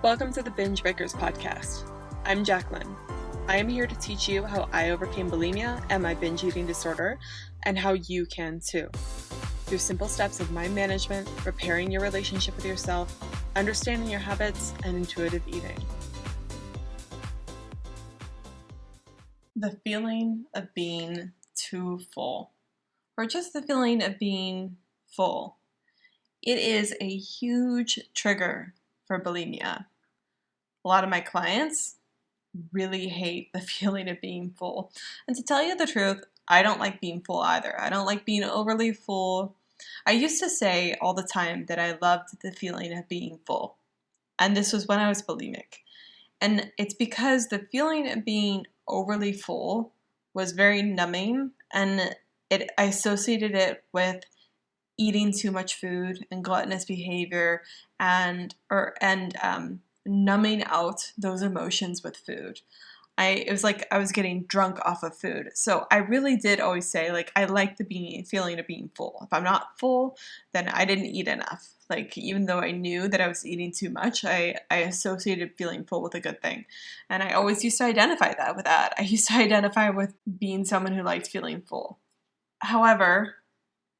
Welcome to the Binge Breakers podcast. I'm Jacqueline. I am here to teach you how I overcame bulimia and my binge eating disorder, and how you can too. Through simple steps of mind management, repairing your relationship with yourself, understanding your habits, and intuitive eating. The feeling of being too full, or just the feeling of being full. It is a huge trigger for bulimia. A lot of my clients really hate the feeling of being full. And to tell you the truth, I don't like being full either. I don't like being overly full. I used to say all the time that I loved the feeling of being full. And this was when I was bulimic. And it's because the feeling of being overly full was very numbing, and I associated it with eating too much food and gluttonous behavior and numbing out those emotions with food. It was like I was getting drunk off of food. So I really did always say, I like the feeling of being full. If I'm not full, then I didn't eat enough. Even though I knew that I was eating too much, I associated feeling full with a good thing. And I always used to identify that with that. I used to identify with being someone who liked feeling full. However,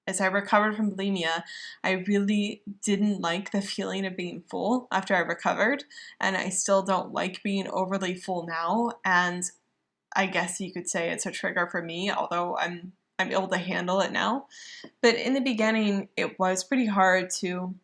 as I recovered from bulimia, I really didn't like the feeling of being full after I recovered, and I still don't like being overly full now, and I guess you could say it's a trigger for me, although I'm able to handle it now. But in the beginning, it was pretty hard to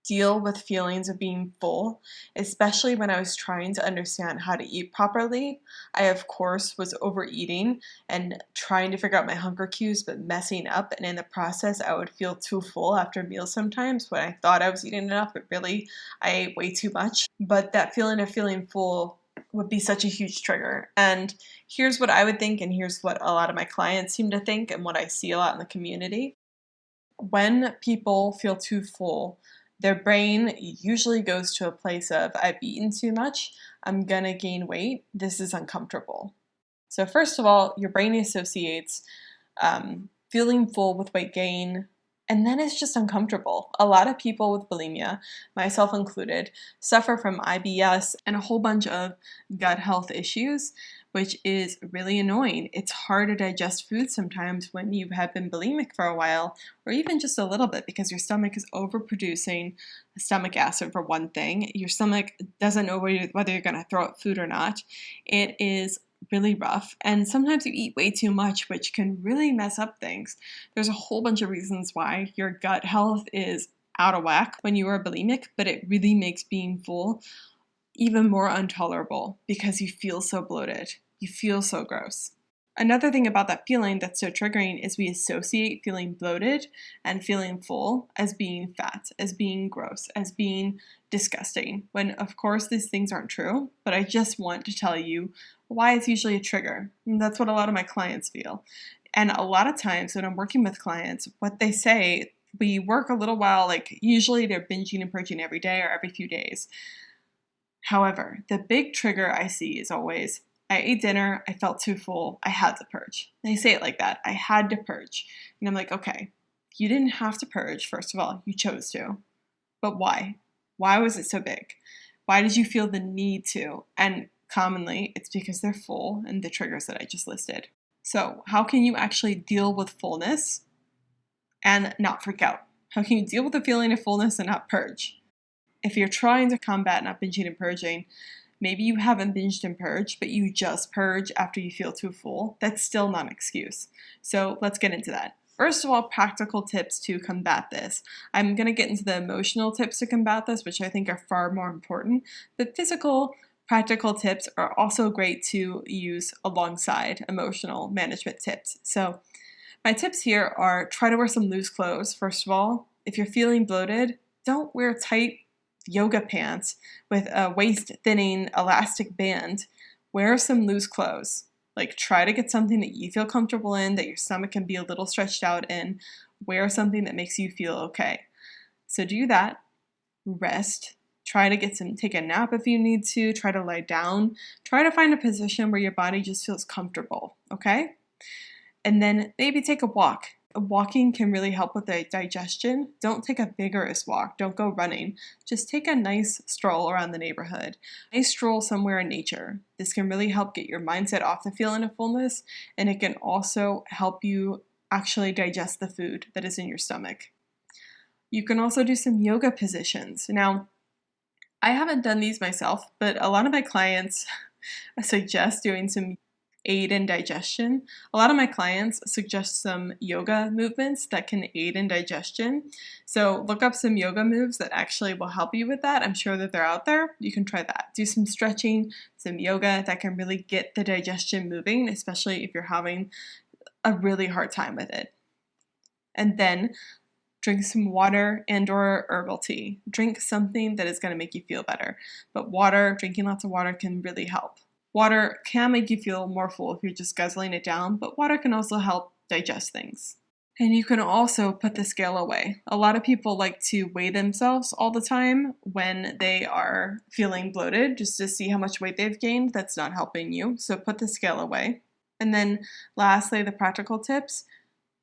deal with feelings of being full, especially when I was trying to understand how to eat properly. I, of course, was overeating and trying to figure out my hunger cues, but messing up. And in the process, I would feel too full after meals sometimes when I thought I was eating enough, but really I ate way too much. But that feeling of feeling full would be such a huge trigger. And here's what I would think, and here's what a lot of my clients seem to think, and what I see a lot in the community. When people feel too full, their brain usually goes to a place of, I've eaten too much, I'm gonna gain weight, this is uncomfortable. So first of all, your brain associates feeling full with weight gain, and then it's just uncomfortable. A lot of people with bulimia, myself included, suffer from IBS and a whole bunch of gut health issues, which is really annoying. It's hard to digest food sometimes when you have been bulimic for a while, or even just a little bit, because your stomach is overproducing stomach acid for one thing. Your stomach doesn't know whether you're going to throw out food or not. It is really rough, and sometimes you eat way too much, which can really mess up things. There's a whole bunch of reasons why your gut health is out of whack when you are bulimic, but it really makes being full even more intolerable because you feel so bloated. You feel so gross. Another thing about that feeling that's so triggering is we associate feeling bloated and feeling full as being fat, as being gross, as being disgusting, when of course these things aren't true, but I just want to tell you why it's usually a trigger. And that's what a lot of my clients feel. And a lot of times when I'm working with clients, what they say, we work a little while, usually they're binging and purging every day or every few days. However, the big trigger I see is always, I ate dinner, I felt too full, I had to purge. They say it like that, I had to purge. And I'm like, okay, you didn't have to purge, first of all, you chose to. But why? Why was it so big? Why did you feel the need to? And commonly, it's because they're full and the triggers that I just listed. So how can you actually deal with fullness and not freak out? How can you deal with the feeling of fullness and not purge? If you're trying to combat not binging and purging, maybe you haven't binged and purged, but you just purge after you feel too full. That's still not an excuse. So let's get into that. First of all, practical tips to combat this. I'm going to get into the emotional tips to combat this, which I think are far more important. But physical, practical tips are also great to use alongside emotional management tips. So my tips here are, try to wear some loose clothes. First of all, if you're feeling bloated, don't wear tight yoga pants with a waist-thinning elastic band. Wear some loose clothes. Try to get something that you feel comfortable in, that your stomach can be a little stretched out in. Wear something that makes you feel okay. So do that. Rest. Try to take a nap if you need to. Try to lie down. Try to find a position where your body just feels comfortable, okay? And then maybe take a walk. Walking can really help with the digestion. Don't take a vigorous walk. Don't go running. Just take a nice stroll around the neighborhood. A nice stroll somewhere in nature. This can really help get your mindset off the feeling of fullness, and it can also help you actually digest the food that is in your stomach. You can also do some yoga positions. Now, I haven't done these myself, but a lot of my clients suggest doing some aid in digestion. A lot of my clients suggest some yoga movements that can aid in digestion. So look up some yoga moves that actually will help you with that. I'm sure that they're out there. You can try that. Do some stretching, some yoga that can really get the digestion moving, especially if you're having a really hard time with it. And then drink some water and or herbal tea. Drink something that is going to make you feel better. But water, drinking lots of water can really help. Water can make you feel more full if you're just guzzling it down, but water can also help digest things. And you can also put the scale away. A lot of people like to weigh themselves all the time when they are feeling bloated, just to see how much weight they've gained. That's not helping you. So put the scale away. And then lastly, the practical tips,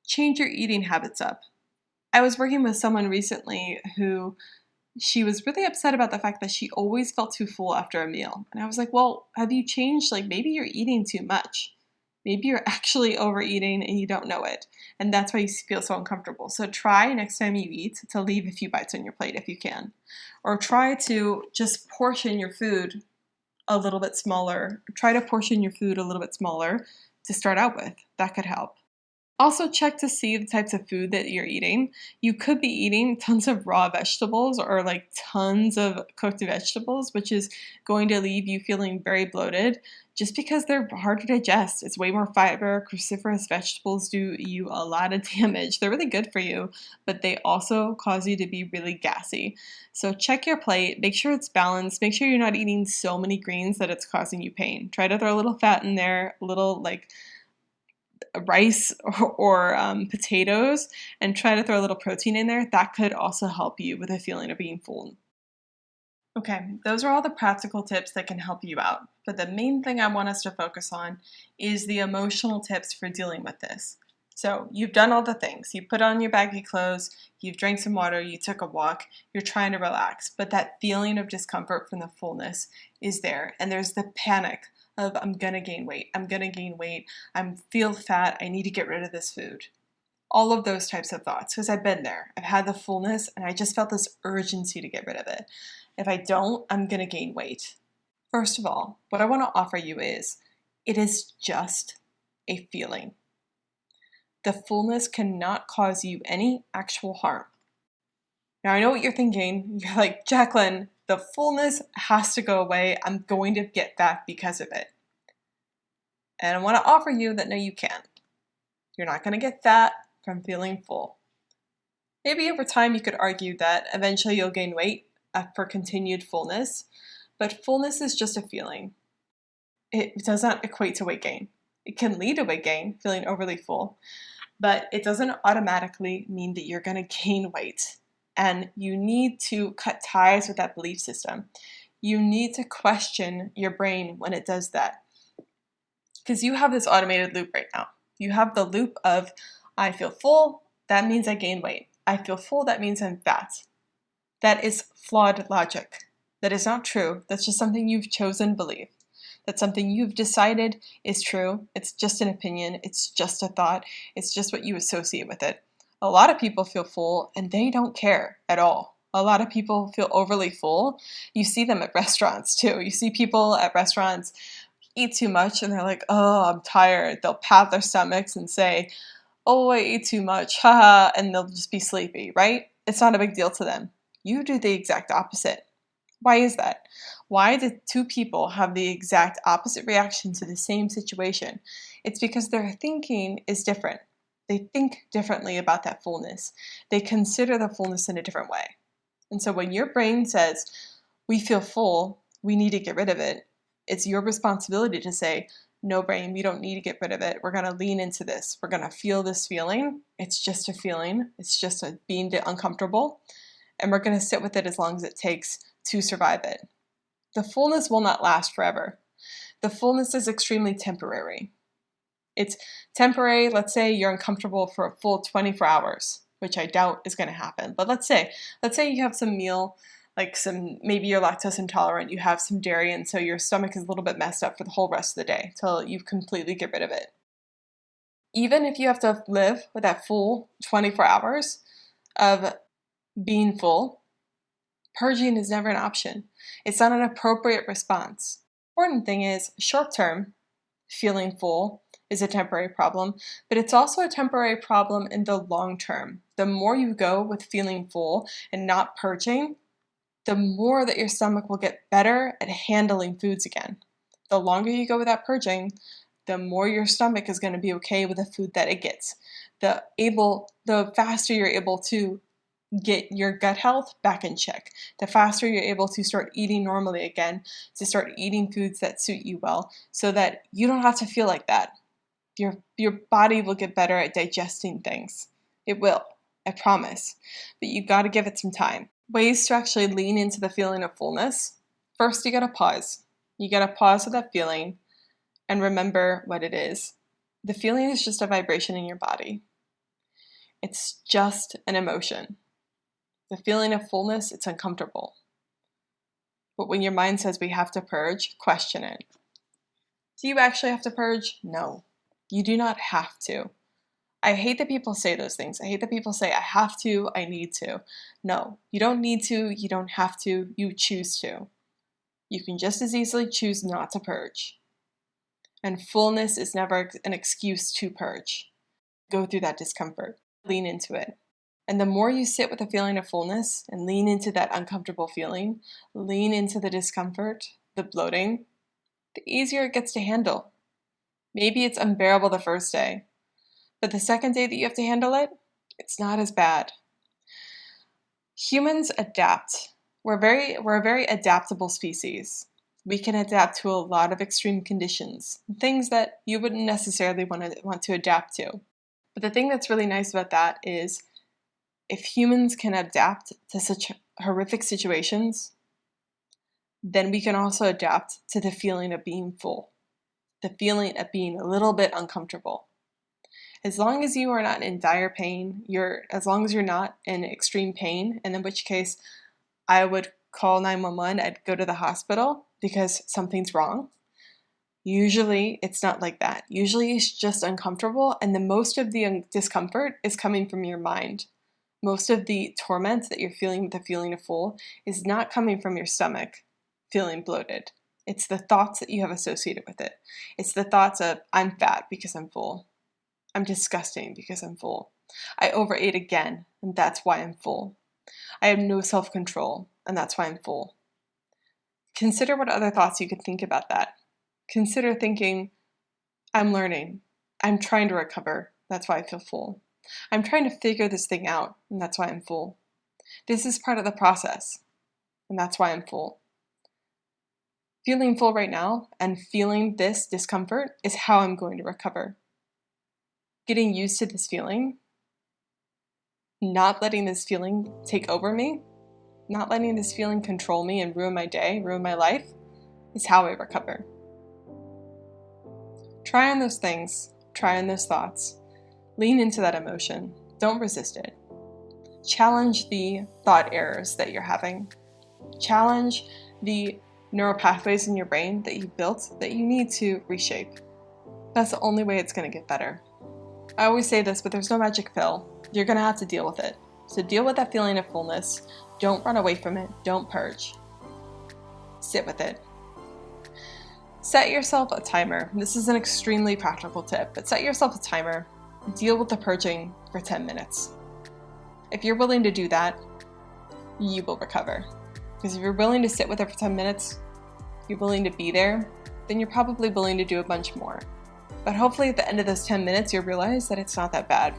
change your eating habits up. I was working with someone recently who she was really upset about the fact that she always felt too full after a meal. And I was like, well, have you changed? Like, maybe you're eating too much. Maybe you're actually overeating and you don't know it. And that's why you feel so uncomfortable. So try next time you eat to leave a few bites on your plate if you can. Or try to just portion your food a little bit smaller. Try to portion your food a little bit smaller to start out with. That could help. Also check to see the types of food that you're eating. You could be eating tons of raw vegetables or like tons of cooked vegetables, which is going to leave you feeling very bloated just because they're hard to digest. It's way more fiber. Cruciferous vegetables do you a lot of damage. They're really good for you, but they also cause you to be really gassy. So check your plate, make sure it's balanced, make sure you're not eating so many greens that it's causing you pain. Try to throw a little fat in there, a little like rice or potatoes, and try to throw a little protein in there. That could also help you with a feeling of being full. Okay, those are all the practical tips that can help you out. But the main thing I want us to focus on is the emotional tips for dealing with this. So you've done all the things. You put on your baggy clothes, you've drank some water, you took a walk, you're trying to relax. But that feeling of discomfort from the fullness is there. And there's the panic of I'm gonna gain weight, I feel fat, I need to get rid of this food. All of those types of thoughts, because I've been there. I've had the fullness and I just felt this urgency to get rid of it. If I don't, I'm gonna gain weight. First of all, what I wanna offer you is, it is just a feeling. The fullness cannot cause you any actual harm. Now I know what you're thinking. You're like, Jacqueline, the fullness has to go away. I'm going to get fat because of it. And I want to offer you that no, you can't. You're not going to get fat from feeling full. Maybe over time you could argue that eventually you'll gain weight for continued fullness, but fullness is just a feeling. It does not equate to weight gain. It can lead to weight gain, feeling overly full, but it doesn't automatically mean that you're going to gain weight. And you need to cut ties with that belief system. You need to question your brain when it does that. Because you have this automated loop right now. You have the loop of, I feel full, that means I gain weight. I feel full, that means I'm fat. That is flawed logic. That is not true. That's just something you've chosen to believe. That's something you've decided is true. It's just an opinion. It's just a thought. It's just what you associate with it. A lot of people feel full and they don't care at all. A lot of people feel overly full. You see them at restaurants too. You see people at restaurants eat too much and they're like, oh, I'm tired. They'll pat their stomachs and say, oh, I ate too much, haha, and they'll just be sleepy, right? It's not a big deal to them. You do the exact opposite. Why is that? Why do two people have the exact opposite reaction to the same situation? It's because their thinking is different. They think differently about that fullness. They consider the fullness in a different way. And so when your brain says, we feel full, we need to get rid of it, it's your responsibility to say, no, brain, we don't need to get rid of it. We're going to lean into this. We're going to feel this feeling. It's just a feeling. It's just being uncomfortable. And we're going to sit with it as long as it takes to survive it. The fullness will not last forever. The fullness is extremely temporary. It's temporary. Let's say you're uncomfortable for a full 24 hours, which I doubt is going to happen. But let's say you have some meal, like maybe you're lactose intolerant, you have some dairy, and so your stomach is a little bit messed up for the whole rest of the day till you completely get rid of it. Even if you have to live with that full 24 hours of being full, purging is never an option. It's not an appropriate response. Important thing is, short term, feeling full is a temporary problem, but it's also a temporary problem in the long term. The more you go with feeling full and not purging, the more that your stomach will get better at handling foods again. The longer you go without purging, the more your stomach is going to be okay with the food that it gets. The faster you're able to get your gut health back in check. The faster you're able to start eating normally again, to start eating foods that suit you well, so that you don't have to feel like that. Your body will get better at digesting things. It will, I promise. But you got to give it some time. Ways to actually lean into the feeling of fullness. First, you got to pause. You got to pause with that feeling and remember what it is. The feeling is just a vibration in your body. It's just an emotion. The feeling of fullness, it's uncomfortable. But when your mind says we have to purge, question it. Do you actually have to purge? No, you do not have to. I hate that people say those things. I hate that people say, I have to, I need to. No, you don't need to, you don't have to, you choose to. You can just as easily choose not to purge. And fullness is never an excuse to purge. Go through that discomfort. Lean into it. And the more you sit with the feeling of fullness and lean into that uncomfortable feeling, lean into the discomfort, the bloating, the easier it gets to handle. Maybe it's unbearable the first day, but the second day that you have to handle it, it's not as bad. Humans adapt. We're a very adaptable species. We can adapt to a lot of extreme conditions, things that you wouldn't necessarily want to adapt to. But the thing that's really nice about that is if humans can adapt to such horrific situations, then we can also adapt to the feeling of being full, the feeling of being a little bit uncomfortable. As long as you are not in dire pain, as long as you're not in extreme pain, and in which case I would call 911, I'd go to the hospital because something's wrong. Usually it's not like that. Usually it's just uncomfortable, and the most of the discomfort is coming from your mind. Most of the torment that you're feeling with the feeling of full is not coming from your stomach feeling bloated. It's the thoughts that you have associated with it. It's the thoughts of, I'm fat because I'm full. I'm disgusting because I'm full. I overate again, and that's why I'm full. I have no self-control, and that's why I'm full. Consider what other thoughts you could think about that. Consider thinking, I'm learning. I'm trying to recover. That's why I feel full. I'm trying to figure this thing out, and that's why I'm full. This is part of the process, and that's why I'm full. Feeling full right now and feeling this discomfort is how I'm going to recover. Getting used to this feeling, not letting this feeling take over me, not letting this feeling control me and ruin my day, ruin my life, is how I recover. Try on those things, try on those thoughts. Lean into that emotion. Don't resist it. Challenge the thought errors that you're having. Challenge the neural pathways in your brain that you built that you need to reshape. That's the only way it's going to get better. I always say this, but there's no magic pill. You're going to have to deal with it. So deal with that feeling of fullness. Don't run away from it. Don't purge. Sit with it. Set yourself a timer. This is an extremely practical tip, but set yourself a timer. Deal with the purging for 10 minutes. If you're willing to do that, you will recover. Because if you're willing to sit with it for 10 minutes, you're willing to be there, then you're probably willing to do a bunch more. But hopefully at the end of those 10 minutes, you'll realize that it's not that bad,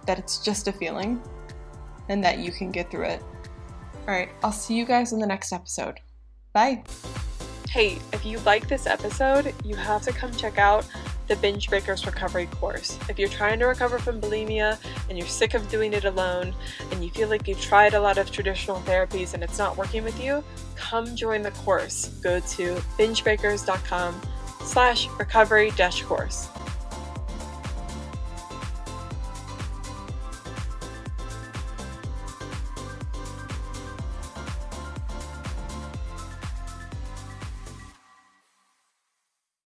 that it's just a feeling, and that you can get through it. All right, I'll see you guys in the next episode. Bye. Hey, if you like this episode, you have to come check out the Binge Breakers Recovery course. If you're trying to recover from bulimia and you're sick of doing it alone and you feel like you've tried a lot of traditional therapies and it's not working with you, come join the course. Go to bingebreakers.com/recovery-course.